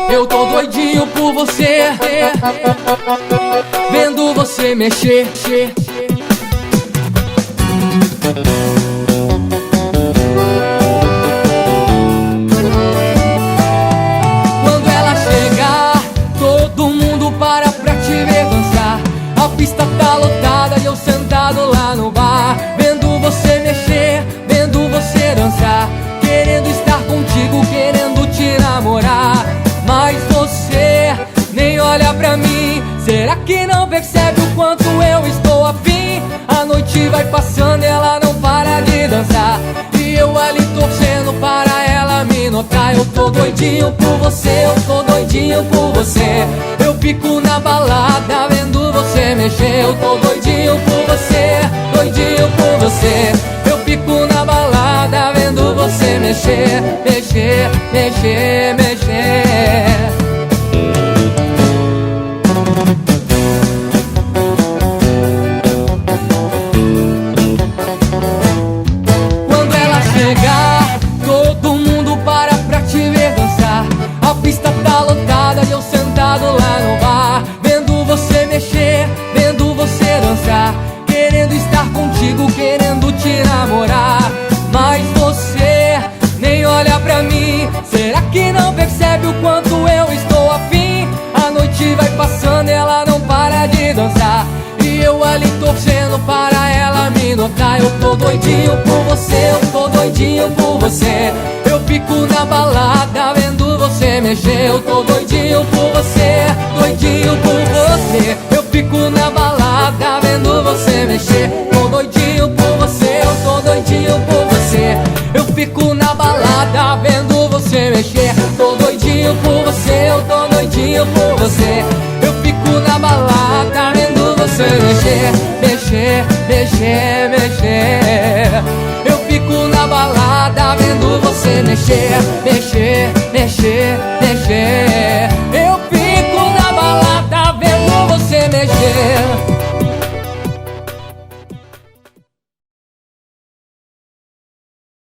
Eu tô doidinho por você, vendo você mexer. Quando ela chegar, todo mundo para pra te ver dançar. A pista tá lotada e eu sentado lá no bar, vendo você mexer, vendo você dançar, querendo estar contigo, querendo te namorar. Mas você nem olha pra mim. Será que não percebe o quanto eu estou afim? A noite vai passando e ela não para de dançar, e eu ali torcendo para ela me notar. Eu tô doidinho por você, eu tô doidinho por você. Eu fico na balada vendo você mexer. Eu tô doidinho por você, doidinho por você. Eu fico na balada vendo você mexer, mexer, mexer, mexer. Quando ela chegar, todo mundo para pra te ver dançar. A pista tá lotada e eu sentado lá no bar, vendo você mexer, vendo você dançar, querendo estar contigo, querendo te namorar. Mas você nem olha pra mim. Será que não percebe o quanto eu estou afim? A noite vai passando e ela não para de dançar, e eu ali torcendo para ela me notar. Eu tô doidinho por você, eu tô doidinho por você. Eu fico na balada vendo você mexer. Eu tô doidinho por você, doidinho por você. Eu fico na balada vendo você mexer. Tô doidinho por você, eu tô doidinho por você. Eu fico na balada vendo você mexer. Tô doidinho por você, eu tô doidinho por você. Eu fico na balada vendo você mexer, mexer, mexer, mexer. Eu fico na balada vendo você mexer, mexer.